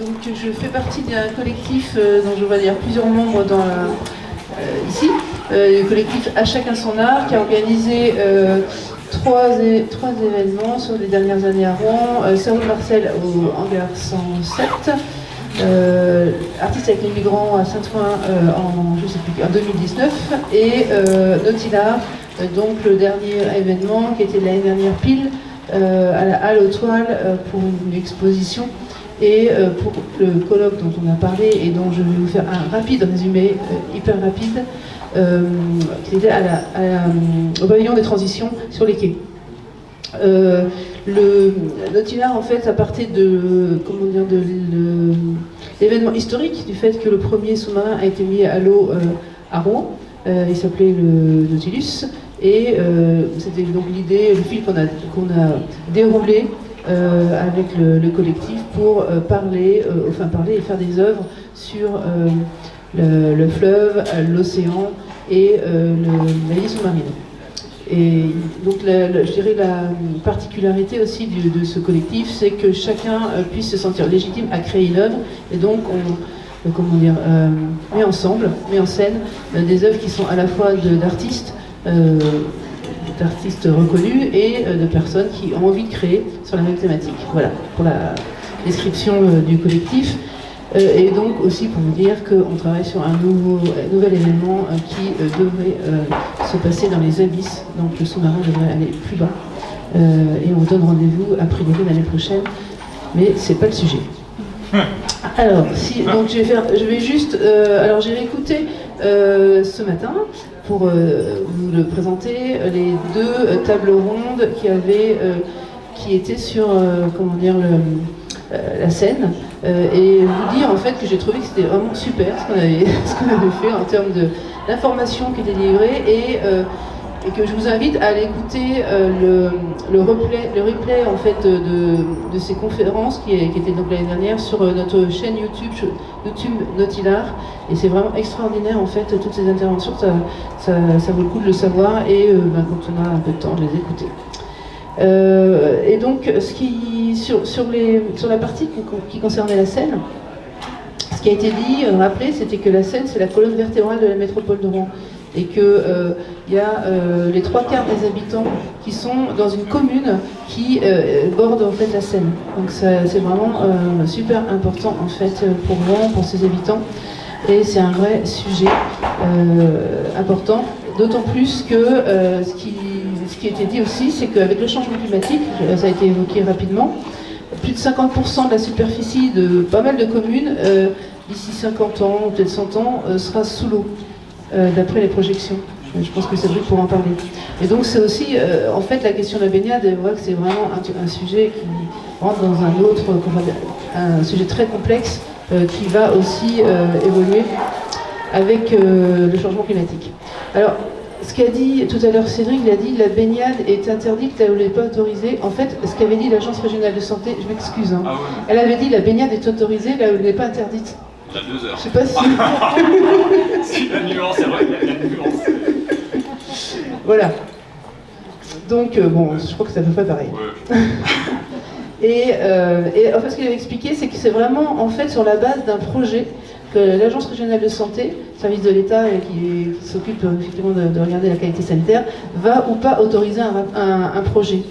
Donc je fais partie d'un collectif dont je vois d'ailleurs plusieurs membres ici, le collectif À chacun son art, qui a organisé trois événements sur les dernières années à Rouen. Cerveau de Marcel au Hangar 107, Artistes avec les migrants à Saint-Ouen en 2019, et Nautilar, donc le dernier événement qui était l'année dernière pile, à la Halle aux Toiles pour une exposition. Et pour le colloque dont on a parlé et dont je vais vous faire un rapide résumé, hyper rapide, qui était au pavillon des transitions sur les quais. Le Nautilar, en fait, à partir de l'événement historique du fait que le premier sous-marin a été mis à l'eau à Rouen. Il s'appelait le Nautilus, et c'était donc l'idée, le fil qu'on a déroulé avec le collectif pour parler et faire des œuvres sur le fleuve, l'océan et la vie sous-marine. Et donc je dirais la particularité aussi de ce collectif, c'est que chacun puisse se sentir légitime à créer une œuvre, et donc on met en scène des œuvres qui sont à la fois d'artistes reconnus et de personnes qui ont envie de créer sur la même thématique. Voilà, pour la description du collectif. Et donc aussi pour vous dire qu'on travaille sur un nouvel événement qui devrait se passer dans les abysses. Donc le sous-marin devrait aller plus bas. Et on vous donne rendez-vous a priori l'année prochaine. Mais c'est pas le sujet. Alors, donc je vais juste... alors j'ai réécouté ce matin, pour vous le présenter, les deux tables rondes qui étaient sur la scène, et vous dire en fait que j'ai trouvé que c'était vraiment super ce qu'on avait fait en termes d'informations qui étaient livrées, et que je vous invite à aller écouter le replay en fait de ces conférences qui étaient donc l'année dernière sur notre chaîne YouTube Nautilar, et c'est vraiment extraordinaire en fait toutes ces interventions, ça vaut le coup de le savoir, et quand on a un peu de temps de les écouter. Et donc sur la partie qui concernait la Seine, ce qui a été dit, rappelé, c'était que la Seine c'est la colonne vertébrale de la métropole de Rouen, et que y a les 3/4 des habitants qui sont dans une commune qui borde en fait la Seine. Donc c'est vraiment super important en fait pour Rouen, pour ses habitants, et c'est un vrai sujet important, d'autant plus que ce qui a été dit aussi, c'est qu'avec le changement climatique, ça a été évoqué rapidement, plus de 50% de la superficie de pas mal de communes d'ici 50 ans, peut-être 100 ans, sera sous l'eau. D'après les projections. Je pense que Cédric pourra en parler. Et donc c'est aussi, en fait, la question de la baignade, on voit que c'est vraiment un sujet qui rentre dans un sujet très complexe qui va aussi évoluer avec le changement climatique. Alors, ce qu'a dit tout à l'heure Cédric, il a dit la baignade est interdite là où elle n'est pas autorisée. En fait, ce qu'avait dit l'Agence régionale de santé, je m'excuse, hein, elle avait dit la baignade est autorisée là où elle n'est pas interdite. Il y a 2 heures. Je sais pas si... Si la nuance, c'est vrai qu'il y a une nuance. Voilà. Donc, bon, je crois que c'est à peu près pareil. Ouais. Et en fait, ce qu'il avait expliqué, c'est que c'est vraiment, en fait, sur la base d'un projet que l'Agence régionale de santé, service de l'État qui s'occupe effectivement de regarder la qualité sanitaire, va ou pas autoriser un projet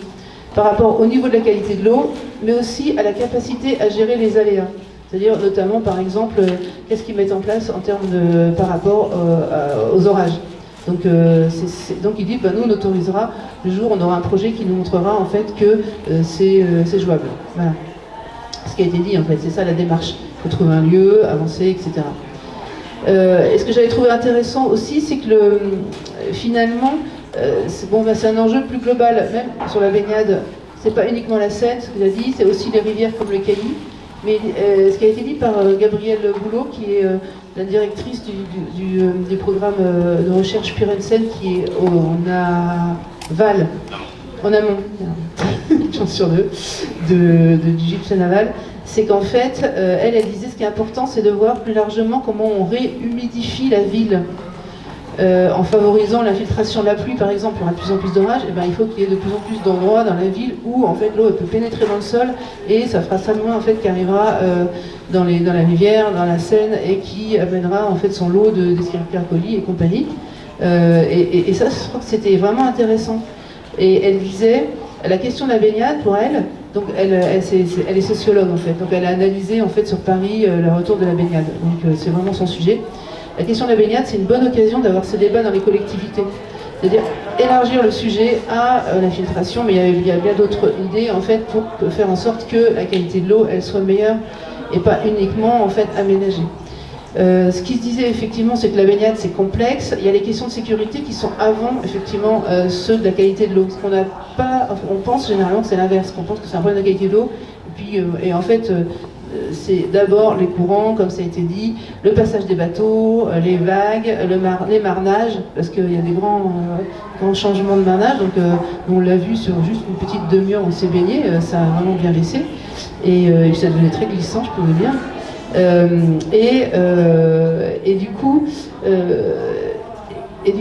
par rapport au niveau de la qualité de l'eau, mais aussi à la capacité à gérer les aléas. C'est-à-dire notamment, par exemple, qu'est-ce qu'ils mettent en place en termes par rapport aux orages. Donc il dit, nous on autorisera le jour où on aura un projet qui nous montrera en fait que c'est jouable. Voilà. Ce qui a été dit en fait, c'est ça la démarche. Il faut trouver un lieu, avancer, etc. Et ce que j'avais trouvé intéressant aussi, c'est que finalement, c'est un enjeu plus global, même sur la baignade. C'est pas uniquement la Seine, ce qu'il a dit, c'est aussi les rivières comme le Cali. Mais ce qui a été dit par Gabrielle Boulot, qui est la directrice du programme de recherche Puren-Seine, qui est en aval, en amont, chance sur deux, du Gypsum Aval, c'est qu'en fait, elle disait ce qui est important, c'est de voir plus largement comment on réhumidifie la ville. en favorisant l'infiltration de la pluie, par exemple, il y aura de plus en plus d'orages, et ben, il faut qu'il y ait de plus en plus d'endroits dans la ville où en fait, l'eau peut pénétrer dans le sol et ça fera simplement en fait, qui arrivera dans la rivière, dans la Seine et qui amènera en fait, son lot d'Escherichia coli et compagnie. Et ça, je crois que c'était vraiment intéressant. Et elle disait, la question de la baignade, pour elle, donc elle est sociologue en fait, donc elle a analysé en fait sur Paris le retour de la baignade, donc c'est vraiment son sujet. La question de la baignade, c'est une bonne occasion d'avoir ce débat dans les collectivités, c'est-à-dire élargir le sujet à l'infiltration, mais il y a bien d'autres idées en fait pour faire en sorte que la qualité de l'eau elle soit meilleure et pas uniquement en fait aménagée. Ce qui se disait effectivement, c'est que la baignade c'est complexe. Il y a les questions de sécurité qui sont avant effectivement ceux de la qualité de l'eau. Parce qu'on n'a pas, on pense généralement que c'est l'inverse, qu'on pense que c'est un problème de qualité de l'eau. Et en fait, c'est d'abord les courants, comme ça a été dit, le passage des bateaux, les vagues, les marnages, parce qu'il y a des grands changements de marnage. Donc on l'a vu sur juste une petite demi-heure, on s'est baigné, ça a vraiment bien laissé. Et ça devenait très glissant, je peux vous dire. Et du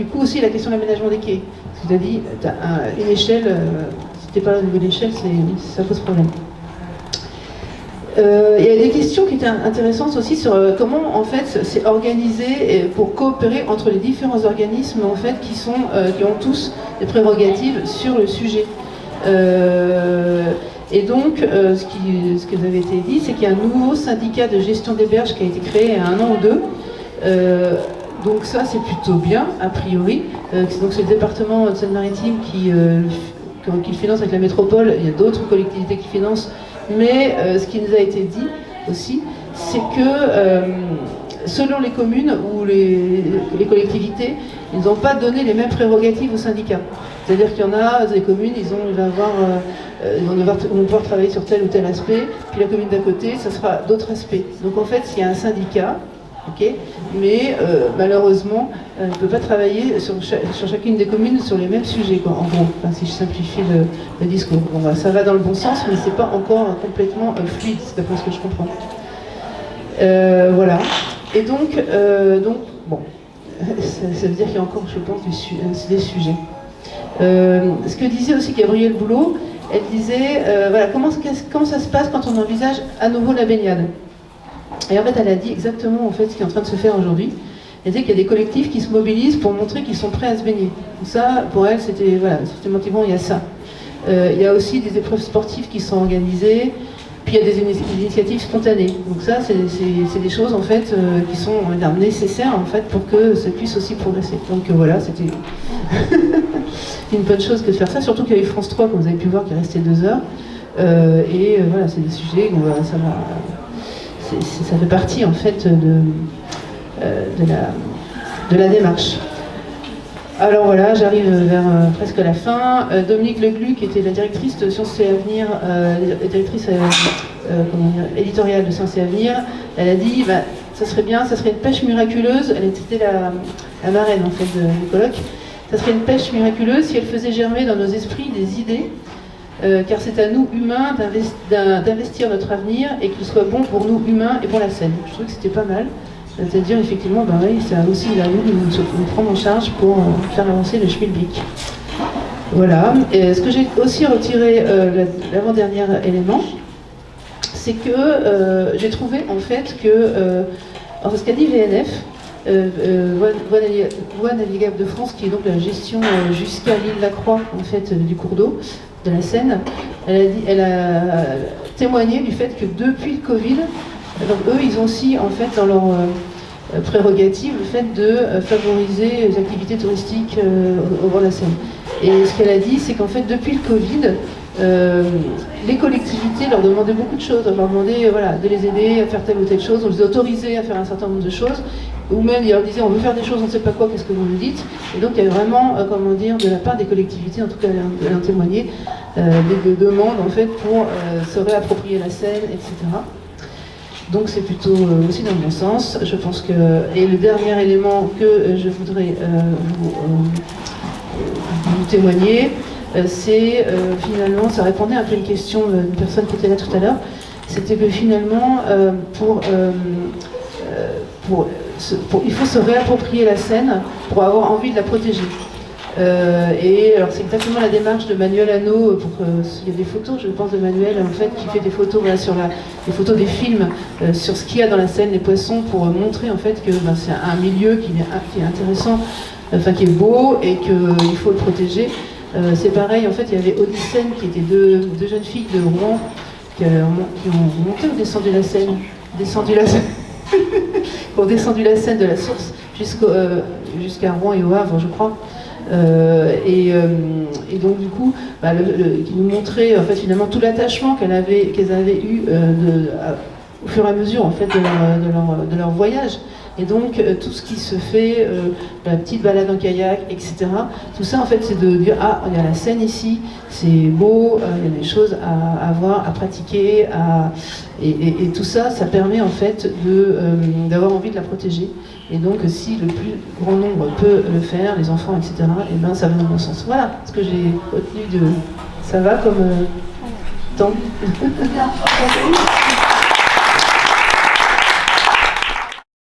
coup aussi la question de l'aménagement des quais. Parce que tu as dit, tu as une échelle, si tu n'es pas au niveau de l'échelle, ça pose problème. Il y a des questions qui étaient intéressantes aussi sur comment en fait c'est organisé pour coopérer entre les différents organismes en fait qui ont tous des prérogatives sur le sujet. Et donc, ce qui vous avait été dit, c'est qu'il y a un nouveau syndicat de gestion des berges qui a été créé il y a 1 an ou 2. Donc ça, c'est plutôt bien, a priori. Donc c'est le département de Seine-Maritime qui le finance avec la métropole. Il y a d'autres collectivités qui financent. Mais ce qui nous a été dit aussi, c'est que selon les communes ou les collectivités, ils n'ont pas donné les mêmes prérogatives aux syndicats. C'est-à-dire qu'il y en a des communes, ils vont pouvoir travailler sur tel ou tel aspect, puis la commune d'à côté, ça sera d'autres aspects. Donc en fait, il y a un syndicat, okay, mais malheureusement, on ne peut pas travailler sur chacune des communes sur les mêmes sujets, quoi, en gros, enfin, si je simplifie le discours. Bon, bah, ça va dans le bon sens, mais c'est pas encore complètement fluide, c'est d'après ce que je comprends. Voilà. Et donc bon, ça veut dire qu'il y a encore, je pense, des sujets. Ce que disait aussi Gabrielle Boulot, elle disait, voilà, comment ça se passe quand on envisage à nouveau la baignade. Et en fait, elle a dit exactement en fait, ce qui est en train de se faire aujourd'hui. Elle disait qu'il y a des collectifs qui se mobilisent pour montrer qu'ils sont prêts à se baigner. Donc ça, pour elle, c'était, voilà, systématiquement, il y a ça. Il y a aussi des épreuves sportives qui sont organisées, puis il y a des initiatives spontanées. Donc ça, c'est des choses en fait qui sont, on va dire, nécessaires en fait pour que ça puisse aussi progresser. Donc voilà, c'était une bonne chose que de faire ça, surtout qu'il y a eu France 3, comme vous avez pu voir, qui est resté 2 heures. Voilà, c'est des sujets, ça fait partie en fait de la démarche. Alors voilà, j'arrive vers presque la fin. Dominique Leglu, qui était la directrice de Sciences et Avenir, directrice éditoriale de Sciences et Avenir, elle a dit, bah, ça serait bien, ça serait une pêche miraculeuse. Elle était la marraine en fait du colloque. Ça serait une pêche miraculeuse si elle faisait germer dans nos esprits des idées, car c'est à nous, humains, d'investir notre avenir et qu'il soit bon pour nous, humains, et pour la Seine. Je trouve que c'était pas mal. C'est-à-dire, effectivement, ben oui, c'est aussi à nous de nous prendre en charge pour faire avancer le schmilblick. Voilà. Et ce que j'ai aussi retiré, l'avant-dernier élément, c'est que j'ai trouvé, en fait, que... alors, ce qu'a dit VNF, Voie navigable de France, qui est donc la gestion jusqu'à l'île Lacroix, en fait, du cours d'eau, de la Seine, elle a témoigné du fait que depuis le Covid, donc eux, ils ont aussi, en fait, dans leur prérogative, le fait de favoriser les activités touristiques au bord de la Seine. Et ce qu'elle a dit, c'est qu'en fait, depuis le Covid, les collectivités leur demandaient beaucoup de choses. On leur demandait voilà, de les aider à faire telle ou telle chose, on les autorisait à faire un certain nombre de choses, ou même ils leur disaient on veut faire des choses, on ne sait pas quoi, qu'est-ce que vous nous dites. Et donc il y a vraiment, comment dire, de la part des collectivités, en tout cas elle en témoignait, des demandes en fait pour se réapproprier la Seine, etc. Donc c'est plutôt aussi dans le bon sens. Je pense que, et le dernier élément que je voudrais vous témoigner, c'est finalement, ça répondait un peu à une question d'une personne qui était là tout à l'heure, c'était que finalement, pour il faut se réapproprier la Seine pour avoir envie de la protéger. Et alors c'est exactement la démarche de Manuel Hanot. Il y a des photos, je pense, de Manuel en fait qui fait des photos, voilà, sur des photos des films sur ce qu'il y a dans la Seine, les poissons, pour montrer en fait que c'est un milieu qui est intéressant, enfin qui est beau et qu'il faut le protéger. C'est pareil, en fait, il y avait Odyssène qui étaient deux jeunes filles de Rouen qui ont monté ou descendu la Seine, qui ont descendu la Seine de la source jusqu'à Rouen et au Havre, je crois. Et donc du coup, qui nous montrait en fait finalement tout l'attachement qu'elles avaient eu au fur et à mesure en fait de leur voyage. Et donc tout ce qui se fait, la petite balade en kayak, etc. Tout ça en fait c'est de dire il y a la Seine ici, c'est beau, il y a des choses à voir, à pratiquer, et tout ça, ça permet en fait d'avoir envie de la protéger. Et donc si le plus grand nombre peut le faire, les enfants, etc. Et ben ça va dans le bon sens. Voilà ce que j'ai retenu de. Ça va comme temps.